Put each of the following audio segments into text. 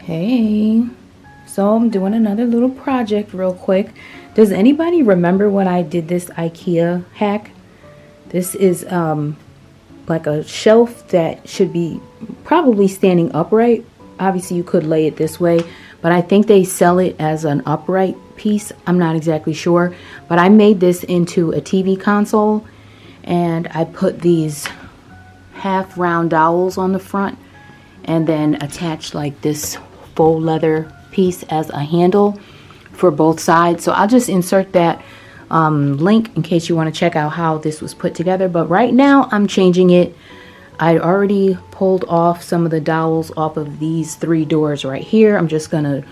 Hey, so I'm doing another little project real quick. Does anybody remember when I did this IKEA hack? This is like a shelf that should be probably standing upright. Obviously you could lay it this way, but I think they sell it as an upright piece. I'm not exactly sure, but I made this into a TV console and I put these half round dowels on the front and then attached like this faux leather piece as a handle for both sides. So I'll just insert that link in case you want to check out how this was put together. But right now I'm changing it. I already pulled off some of the dowels off of these 3 doors right here. I'm just gonna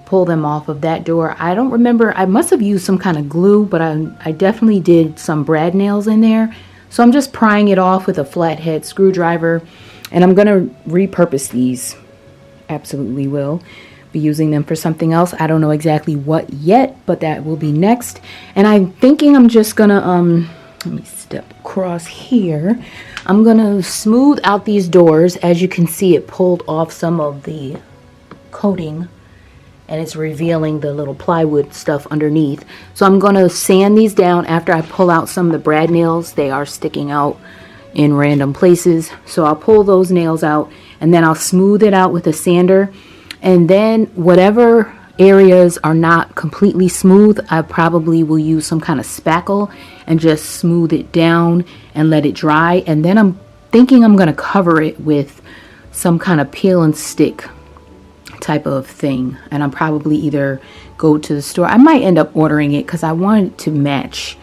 pull them off of that door. I don't remember, I must have used some kind of glue, but I definitely did some brad nails in there. So I'm just prying it off with a flathead screwdriver, and I'm gonna repurpose these. Absolutely will be using them for something else. I don't know exactly what yet, but that will be next. And I'm thinking I'm just gonna let me step across here. I'm gonna smooth out these doors. As you can see, it pulled off some of the coating and it's revealing the little plywood stuff underneath. So I'm gonna sand these down after I pull out some of the brad nails. They are sticking out in random places. So I'll pull those nails out and then I'll smooth it out with a sander. And then whatever areas are not completely smooth, I probably will use some kind of spackle and just smooth it down and let it dry. And then I'm thinking I'm gonna cover it with some kind of peel and stick type of thing. And I'm probably either go to the store. I might end up ordering it because I want it to match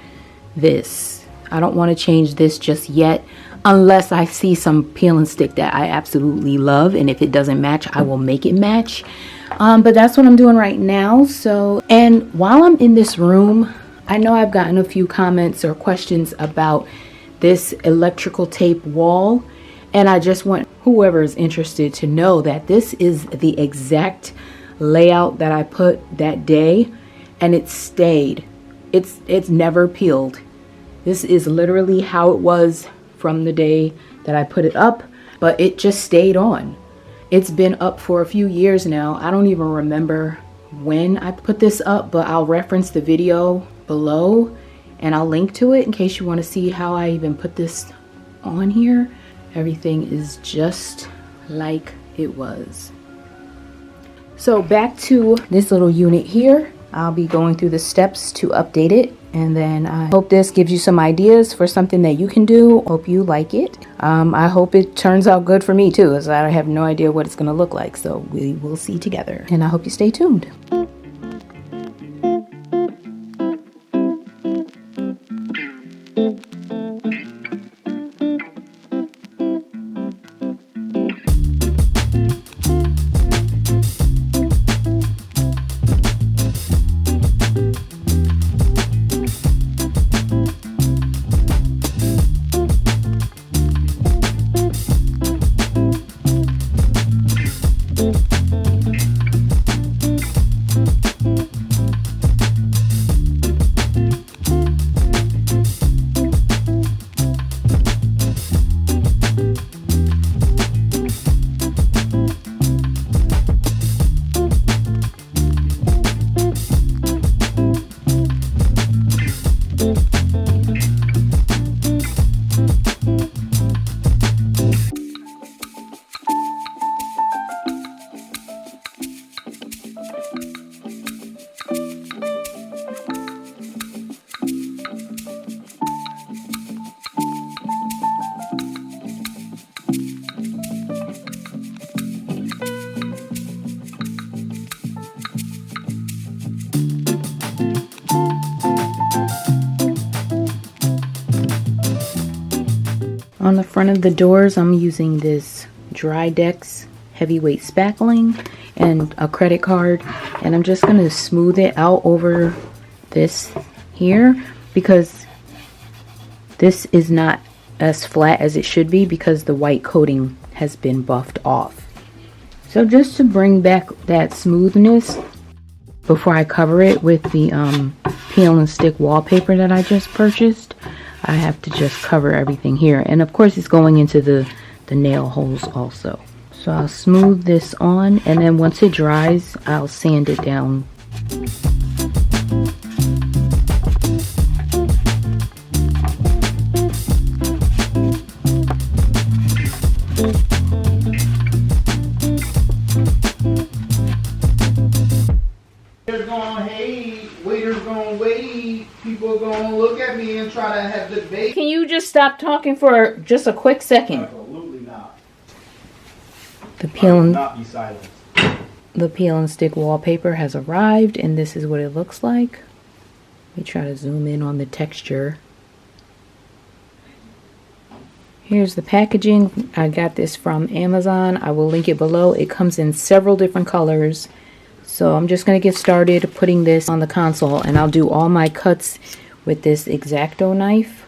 this. I don't want to change this just yet unless I see some peel and stick that I absolutely love, and if it doesn't match, I will make it match. But that's what I'm doing right now. So, and while I'm in this room, I know I've gotten a few comments or questions about this electrical tape wall, and I just want whoever is interested to know that this is the exact layout that I put that day, and it stayed. It's never peeled. This is literally how it was from the day that I put it up, but it just stayed on. It's been up for a few years now. I don't even remember when I put this up, but I'll reference the video below and I'll link to it in case you want to see how I even put this on here. Everything is just like it was. So back to this little unit here. I'll be going through the steps to update it, and then I hope this gives you some ideas for something that you can do. Hope you like it. I hope it turns out good for me too, as I have no idea what it's going to look like, so we will see together, and I hope you stay tuned. On the front of the doors, I'm using this Drydex heavyweight spackling and a credit card, and I'm just going to smooth it out over this here because this is not as flat as it should be because the white coating has been buffed off. So just to bring back that smoothness before I cover it with the peel and stick wallpaper that I just purchased, I have to just cover everything here. And of course it's going into the nail holes also. So I'll smooth this on, and then once it dries, I'll sand it down. Waiters gonna hate, waiters gonna wait, people gonna look at me and try to have debate. Can you just stop talking for just a quick second? Absolutely not. The peel and Not be silenced. the peel and stick wallpaper has arrived, and this is what it looks like. Let me try to zoom in on the texture. Here's the packaging. I got this from Amazon. I will link it below. It comes in several different colors. So I'm just going to get started putting this on the console, and I'll do all my cuts with this X-Acto knife.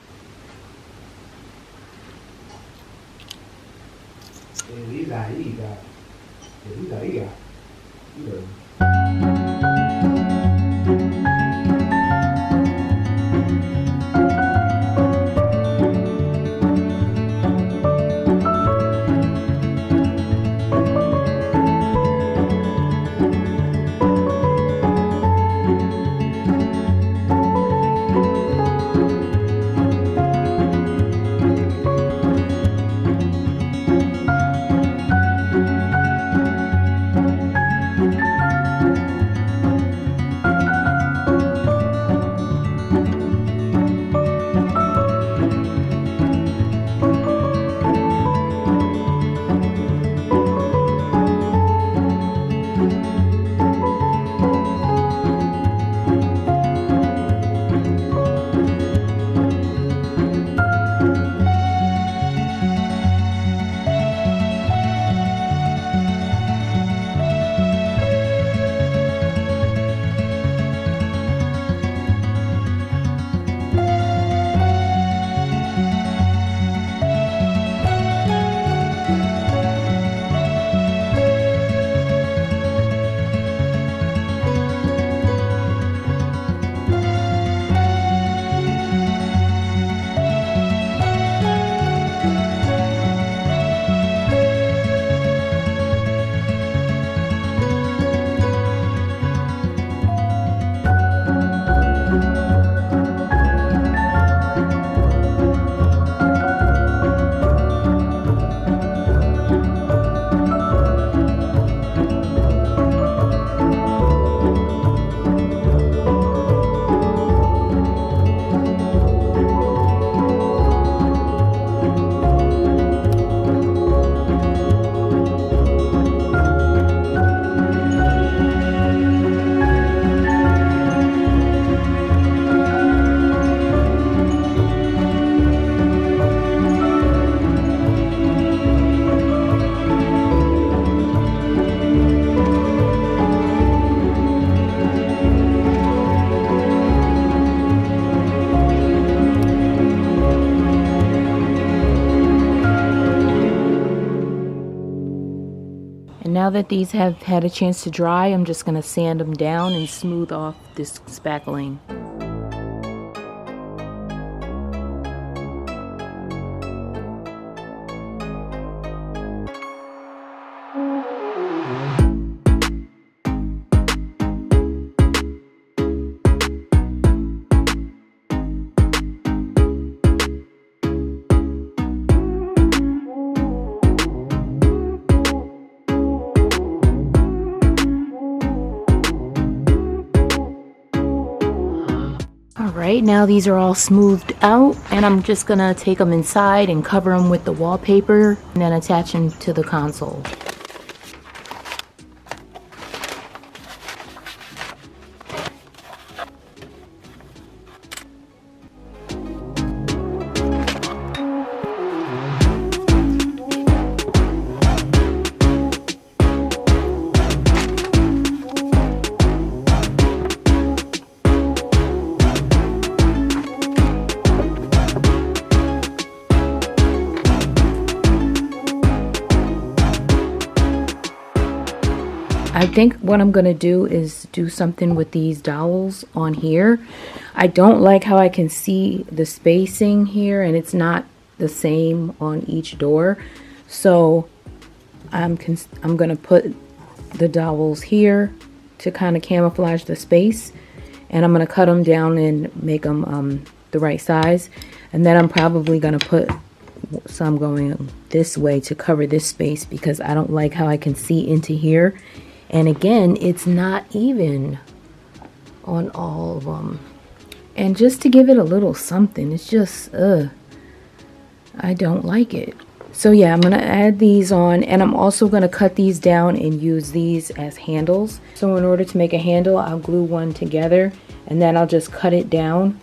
And now that these have had a chance to dry, I'm just going to sand them down and smooth off this spackling. Alright, now these are all smoothed out, and I'm just gonna take them inside and cover them with the wallpaper and then attach them to the console. I think what I'm gonna do is do something with these dowels on here. I don't like how I can see the spacing here, and it's not the same on each door. So I'm gonna put the dowels here to kind of camouflage the space, and I'm gonna cut them down and make them the right size. And then I'm probably gonna put some going this way to cover this space because I don't like how I can see into here. And again, it's not even on all of them. And just to give it a little something, it's just I don't like it. So yeah, I'm gonna add these on, and I'm also gonna cut these down and use these as handles. So in order to make a handle, I'll glue one together, and then I'll just cut it down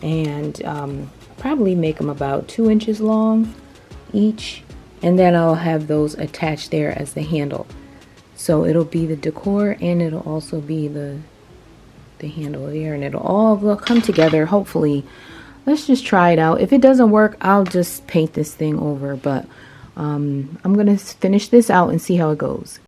and probably make them about 2 inches long each, and then I'll have those attached there as the handle. So it'll be the decor, and it'll also be the handle there, and it'll all come together hopefully. Let's just try it out. If it doesn't work, I'll just paint this thing over, but I'm gonna finish this out and see how it goes.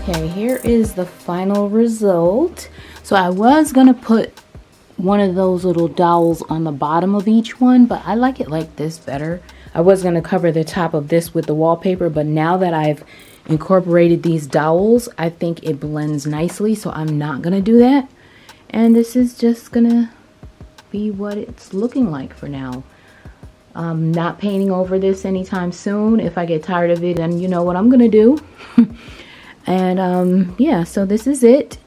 Okay, here is the final result. So I was gonna put one of those little dowels on the bottom of each one, but I like it like this better. I was gonna cover the top of this with the wallpaper, but now that I've incorporated these dowels, I think it blends nicely, so I'm not gonna do that. And this is just gonna be what it's looking like for now. I'm not painting over this anytime soon. If I get tired of it, then you know what I'm gonna do. And yeah, so this is it,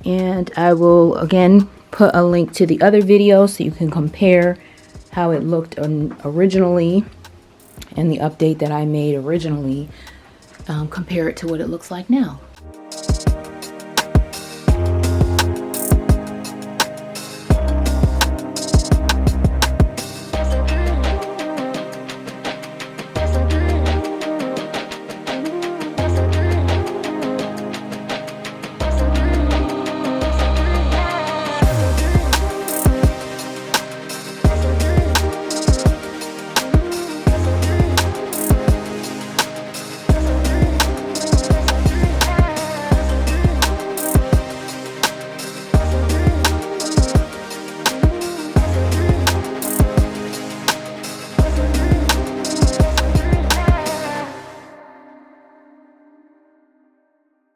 and I will again put a link to the other video so you can compare how it looked originally and the update that I made originally, compare it to what it looks like now.